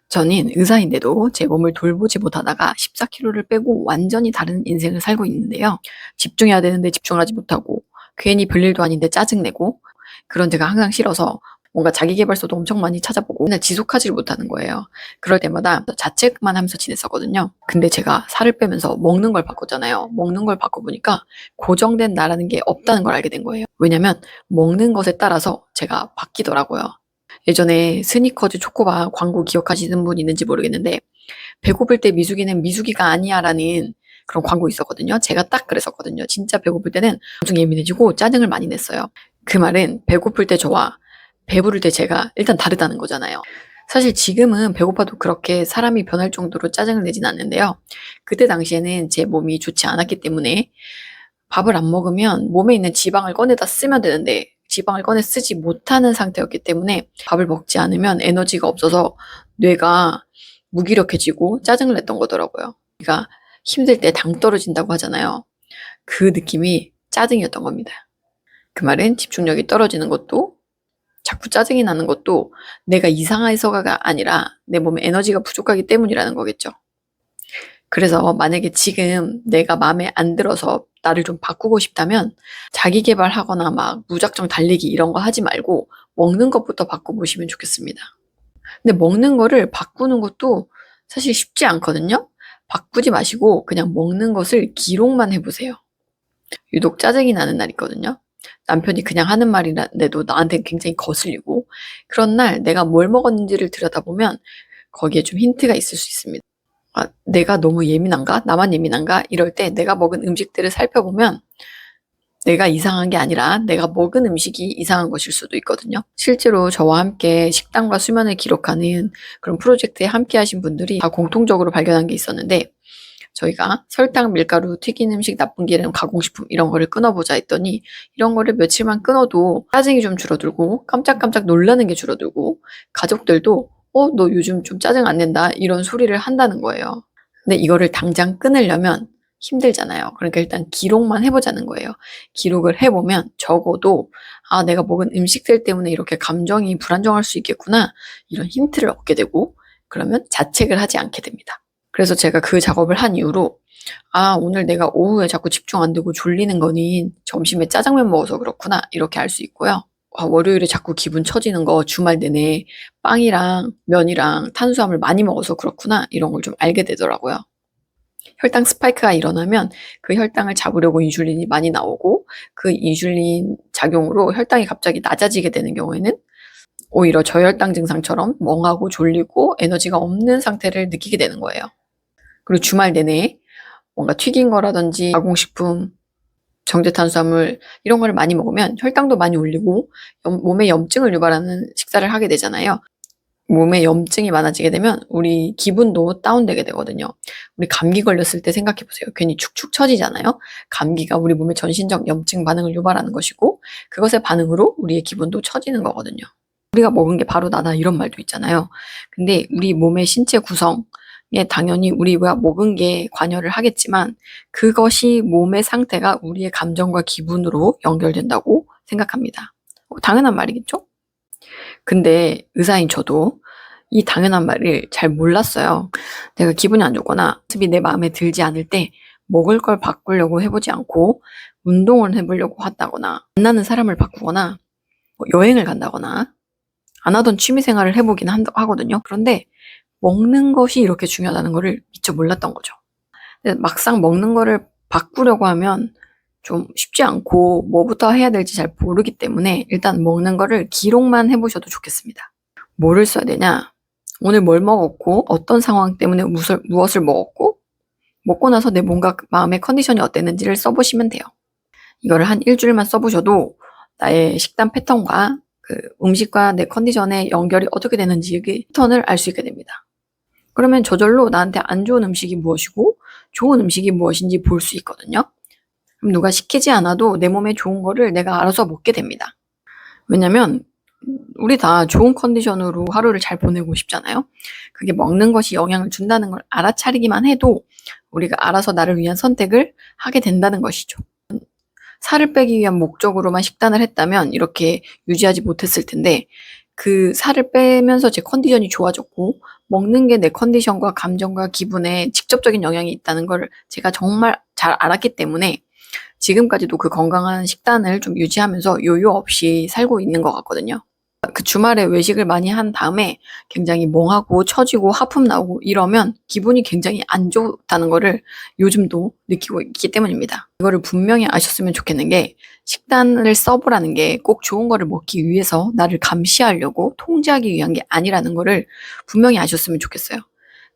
저는 의사인데도 제 몸을 돌보지 못하다가 14kg를 빼고 완전히 다른 인생을 살고 있는데요. 집중해야 되는데 집중을 하지 못하고 괜히 별일도 아닌데 짜증내고 그런 제가 항상 싫어서 뭔가 자기계발서도 엄청 많이 찾아보고 맨날 지속하지를 못하는 거예요. 그럴 때마다 자책만 하면서 지냈었거든요. 근데 제가 살을 빼면서 먹는 걸 바꿨잖아요. 먹는 걸 바꿔보니까 고정된 나라는 게 없다는 걸 알게 된 거예요. 왜냐면 먹는 것에 따라서 제가 바뀌더라고요. 예전에 스니커즈 초코바 광고 기억하시는 분 있는지 모르겠는데 배고플 때 미숙이는 미숙이가 아니야라는 그런 광고 있었거든요. 제가 딱 그랬었거든요. 진짜 배고플 때는 엄청 예민해지고 짜증을 많이 냈어요. 그 말은 배고플 때 저와 배부를 때 제가 일단 다르다는 거잖아요. 사실 지금은 배고파도 그렇게 사람이 변할 정도로 짜증을 내진 않는데요. 그때 당시에는 제 몸이 좋지 않았기 때문에 밥을 안 먹으면 몸에 있는 지방을 꺼내다 쓰면 되는데 지방을 꺼내 쓰지 못하는 상태였기 때문에 밥을 먹지 않으면 에너지가 없어서 뇌가 무기력해지고 짜증을 냈던 거더라고요. 그러니까 힘들 때 당 떨어진다고 하잖아요. 그 느낌이 짜증이었던 겁니다. 그 말은 집중력이 떨어지는 것도 자꾸 짜증이 나는 것도 내가 이상해서가 아니라 내 몸에 에너지가 부족하기 때문이라는 거겠죠. 그래서 만약에 지금 내가 마음에 안 들어서 나를 좀 바꾸고 싶다면 자기 개발하거나 막 무작정 달리기 이런 거 하지 말고 먹는 것부터 바꿔보시면 좋겠습니다. 근데 먹는 거를 바꾸는 것도 사실 쉽지 않거든요. 바꾸지 마시고 그냥 먹는 것을 기록만 해보세요. 유독 짜증이 나는 날 있거든요. 남편이 그냥 하는 말인데도 나한테 굉장히 거슬리고 그런 날 내가 뭘 먹었는지를 들여다보면 거기에 좀 힌트가 있을 수 있습니다. 아, 내가 너무 예민한가? 나만 예민한가? 이럴 때 내가 먹은 음식들을 살펴보면 내가 이상한 게 아니라 내가 먹은 음식이 이상한 것일 수도 있거든요. 실제로 저와 함께 식단과 수면을 기록하는 그런 프로젝트에 함께 하신 분들이 다 공통적으로 발견한 게 있었는데 저희가 설탕, 밀가루, 튀긴 음식, 나쁜 기름, 가공식품 이런 거를 끊어보자 했더니 이런 거를 며칠만 끊어도 짜증이 좀 줄어들고 깜짝깜짝 놀라는 게 줄어들고 가족들도 너 요즘 좀 짜증 안 낸다 이런 소리를 한다는 거예요. 근데 이거를 당장 끊으려면 힘들잖아요. 그러니까 일단 기록만 해보자는 거예요. 기록을 해보면 적어도 내가 먹은 음식들 때문에 이렇게 감정이 불안정할 수 있겠구나 이런 힌트를 얻게 되고 그러면 자책을 하지 않게 됩니다. 그래서 제가 그 작업을 한 이후로 오늘 내가 오후에 자꾸 집중 안 되고 졸리는 거는 점심에 짜장면 먹어서 그렇구나 이렇게 알 수 있고요. 월요일에 자꾸 기분 처지는 거 주말 내내 빵이랑 면이랑 탄수화물 많이 먹어서 그렇구나 이런 걸 좀 알게 되더라고요. 혈당 스파이크가 일어나면 그 혈당을 잡으려고 인슐린이 많이 나오고 그 인슐린 작용으로 혈당이 갑자기 낮아지게 되는 경우에는 오히려 저혈당 증상처럼 멍하고 졸리고 에너지가 없는 상태를 느끼게 되는 거예요. 그리고 주말 내내 뭔가 튀긴 거라든지 가공식품, 정제탄수화물 이런 거를 많이 먹으면 혈당도 많이 올리고 몸에 염증을 유발하는 식사를 하게 되잖아요. 몸에 염증이 많아지게 되면 우리 기분도 다운되게 되거든요. 우리 감기 걸렸을 때 생각해 보세요. 괜히 축축 처지잖아요. 감기가 우리 몸의 전신적 염증 반응을 유발하는 것이고 그것의 반응으로 우리의 기분도 처지는 거거든요. 우리가 먹은 게 바로 나다 이런 말도 있잖아요. 근데 우리 몸의 신체 구성에 당연히 우리가 먹은 게 관여를 하겠지만 그것이 몸의 상태가 우리의 감정과 기분으로 연결된다고 생각합니다. 당연한 말이겠죠? 근데 의사인 저도 이 당연한 말을 잘 몰랐어요. 내가 기분이 안 좋거나 모습이 내 마음에 들지 않을 때 먹을 걸 바꾸려고 해보지 않고 운동을 해보려고 한다거나 만나는 사람을 바꾸거나 여행을 간다거나 안 하던 취미 생활을 해보긴 하거든요. 그런데 먹는 것이 이렇게 중요하다는 거를 미처 몰랐던 거죠. 근데 막상 먹는 거를 바꾸려고 하면 좀 쉽지 않고 뭐부터 해야 될지 잘 모르기 때문에 일단 먹는 거를 기록만 해보셔도 좋겠습니다. 뭐를 써야 되냐? 오늘 뭘 먹었고 어떤 상황 때문에 무엇을 먹었고 먹고 나서 내 몸과 마음의 컨디션이 어땠는지를 써보시면 돼요. 이거를 한 일주일만 써보셔도 나의 식단 패턴과 그 음식과 내 컨디션의 연결이 어떻게 되는지 패턴을 알 수 있게 됩니다. 그러면 저절로 나한테 안 좋은 음식이 무엇이고 좋은 음식이 무엇인지 볼 수 있거든요. 그럼 누가 시키지 않아도 내 몸에 좋은 거를 내가 알아서 먹게 됩니다. 왜냐면 우리 다 좋은 컨디션으로 하루를 잘 보내고 싶잖아요. 그게 먹는 것이 영향을 준다는 걸 알아차리기만 해도 우리가 알아서 나를 위한 선택을 하게 된다는 것이죠. 살을 빼기 위한 목적으로만 식단을 했다면 이렇게 유지하지 못했을 텐데 그 살을 빼면서 제 컨디션이 좋아졌고 먹는 게 내 컨디션과 감정과 기분에 직접적인 영향이 있다는 걸 제가 정말 잘 알았기 때문에 지금까지도 그 건강한 식단을 좀 유지하면서 요요 없이 살고 있는 것 같거든요. 그 주말에 외식을 많이 한 다음에 굉장히 멍하고 처지고 하품 나오고 이러면 기분이 굉장히 안 좋다는 거를 요즘도 느끼고 있기 때문입니다. 이거를 분명히 아셨으면 좋겠는 게 식단을 써보라는 게 꼭 좋은 거를 먹기 위해서 나를 감시하려고 통제하기 위한 게 아니라는 거를 분명히 아셨으면 좋겠어요.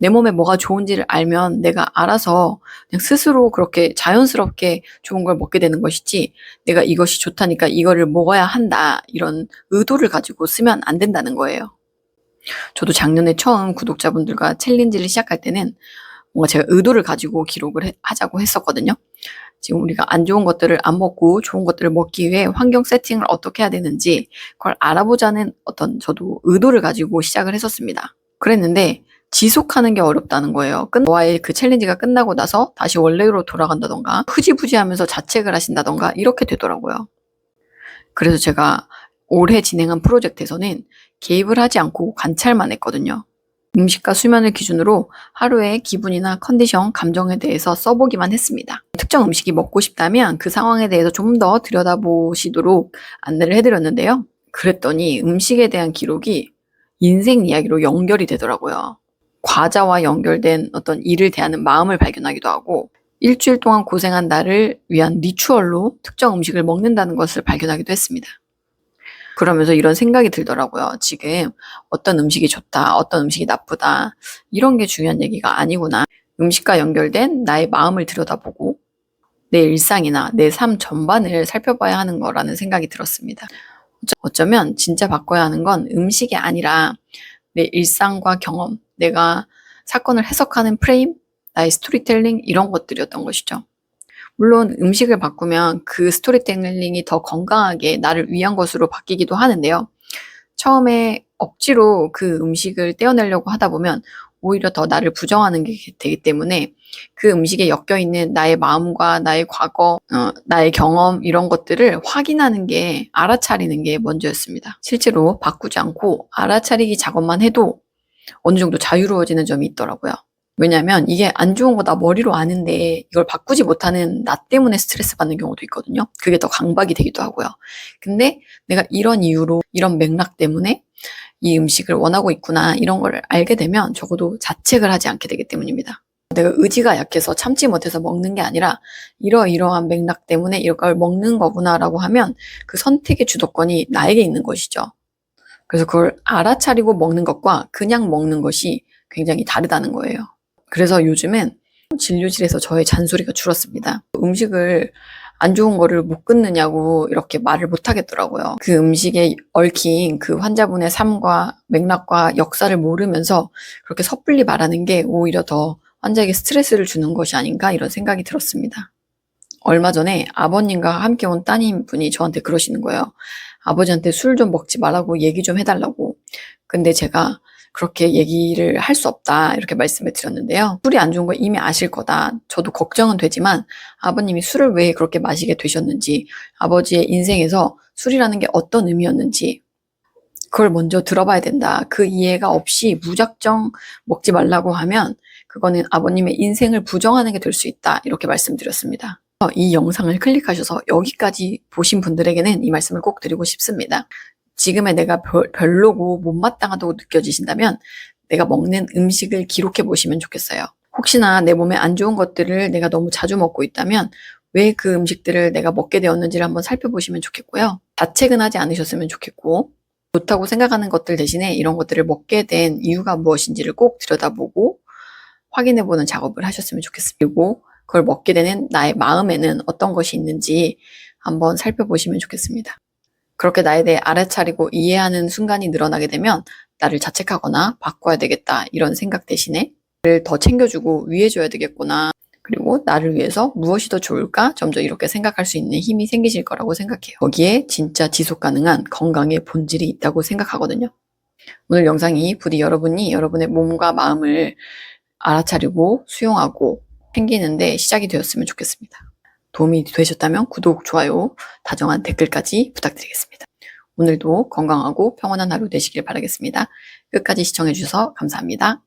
내 몸에 뭐가 좋은지를 알면 내가 알아서 그냥 스스로 그렇게 자연스럽게 좋은 걸 먹게 되는 것이지 내가 이것이 좋다니까 이거를 먹어야 한다 이런 의도를 가지고 쓰면 안 된다는 거예요. 저도 작년에 처음 구독자분들과 챌린지를 시작할 때는 뭔가 제가 의도를 가지고 기록을 하자고 했었거든요. 지금 우리가 안 좋은 것들을 안 먹고 좋은 것들을 먹기 위해 환경 세팅을 어떻게 해야 되는지 그걸 알아보자는 어떤 저도 의도를 가지고 시작을 했었습니다. 그랬는데 지속하는 게 어렵다는 거예요. 저와의 그 챌린지가 끝나고 나서 다시 원래로 돌아간다던가 흐지부지하면서 자책을 하신다던가 이렇게 되더라고요. 그래서 제가 올해 진행한 프로젝트에서는 개입을 하지 않고 관찰만 했거든요. 음식과 수면을 기준으로 하루의 기분이나 컨디션, 감정에 대해서 써보기만 했습니다. 특정 음식이 먹고 싶다면 그 상황에 대해서 좀 더 들여다보시도록 안내를 해드렸는데요. 그랬더니 음식에 대한 기록이 인생 이야기로 연결이 되더라고요. 과자와 연결된 어떤 일을 대하는 마음을 발견하기도 하고 일주일 동안 고생한 나를 위한 리추얼로 특정 음식을 먹는다는 것을 발견하기도 했습니다. 그러면서 이런 생각이 들더라고요. 지금 어떤 음식이 좋다, 어떤 음식이 나쁘다 이런 게 중요한 얘기가 아니구나. 음식과 연결된 나의 마음을 들여다보고 내 일상이나 내 삶 전반을 살펴봐야 하는 거라는 생각이 들었습니다. 어쩌면 진짜 바꿔야 하는 건 음식이 아니라 내 일상과 경험, 내가 사건을 해석하는 프레임, 나의 스토리텔링 이런 것들이었던 것이죠. 물론 음식을 바꾸면 그 스토리텔링이 더 건강하게 나를 위한 것으로 바뀌기도 하는데요. 처음에 억지로 그 음식을 떼어내려고 하다 보면 오히려 더 나를 부정하는 게 되기 때문에 그 음식에 엮여있는 나의 마음과 나의 과거, 나의 경험 이런 것들을 확인하는 게 알아차리는 게 먼저였습니다. 실제로 바꾸지 않고 알아차리기 작업만 해도 어느 정도 자유로워지는 점이 있더라고요. 왜냐면 이게 안 좋은 거 나 머리로 아는데 이걸 바꾸지 못하는 나 때문에 스트레스 받는 경우도 있거든요. 그게 더 강박이 되기도 하고요. 근데 내가 이런 이유로 이런 맥락 때문에 이 음식을 원하고 있구나 이런 걸 알게 되면 적어도 자책을 하지 않게 되기 때문입니다. 내가 의지가 약해서 참지 못해서 먹는 게 아니라 이러이러한 맥락 때문에 이걸 먹는 거구나라고 하면 그 선택의 주도권이 나에게 있는 것이죠. 그래서 그걸 알아차리고 먹는 것과 그냥 먹는 것이 굉장히 다르다는 거예요. 그래서 요즘엔 진료실에서 저의 잔소리가 줄었습니다. 음식을 안 좋은 거를 못 끊느냐고 이렇게 말을 못 하겠더라고요. 그 음식에 얽힌 그 환자분의 삶과 맥락과 역사를 모르면서 그렇게 섣불리 말하는 게 오히려 더 환자에게 스트레스를 주는 것이 아닌가 이런 생각이 들었습니다. 얼마 전에 아버님과 함께 온 따님분이 저한테 그러시는 거예요. 아버지한테 술 좀 먹지 말라고 얘기 좀 해달라고. 근데 제가 그렇게 얘기를 할 수 없다 이렇게 말씀을 드렸는데요. 술이 안 좋은 거 이미 아실 거다. 저도 걱정은 되지만 아버님이 술을 왜 그렇게 마시게 되셨는지, 아버지의 인생에서 술이라는 게 어떤 의미였는지 그걸 먼저 들어봐야 된다. 그 이해가 없이 무작정 먹지 말라고 하면 그거는 아버님의 인생을 부정하는 게 될 수 있다. 이렇게 말씀드렸습니다. 이 영상을 클릭하셔서 여기까지 보신 분들에게는 이 말씀을 꼭 드리고 싶습니다. 지금의 내가 별로고 못마땅하다고 느껴지신다면 내가 먹는 음식을 기록해 보시면 좋겠어요. 혹시나 내 몸에 안 좋은 것들을 내가 너무 자주 먹고 있다면 왜 그 음식들을 내가 먹게 되었는지를 한번 살펴보시면 좋겠고요. 자책은 하지 않으셨으면 좋겠고 좋다고 생각하는 것들 대신에 이런 것들을 먹게 된 이유가 무엇인지를 꼭 들여다보고 확인해보는 작업을 하셨으면 좋겠습니다. 그리고 그걸 먹게 되는 나의 마음에는 어떤 것이 있는지 한번 살펴보시면 좋겠습니다. 그렇게 나에 대해 알아차리고 이해하는 순간이 늘어나게 되면 나를 자책하거나 바꿔야 되겠다 이런 생각 대신에 나를 더 챙겨주고 위해줘야 되겠구나. 그리고 나를 위해서 무엇이 더 좋을까? 점점 이렇게 생각할 수 있는 힘이 생기실 거라고 생각해요. 거기에 진짜 지속 가능한 건강의 본질이 있다고 생각하거든요. 오늘 영상이 부디 여러분이 여러분의 몸과 마음을 알아차리고 수용하고 챙기는데 시작이 되었으면 좋겠습니다. 도움이 되셨다면 구독, 좋아요, 다정한 댓글까지 부탁드리겠습니다. 오늘도 건강하고 평온한 하루 되시길 바라겠습니다. 끝까지 시청해 주셔서 감사합니다.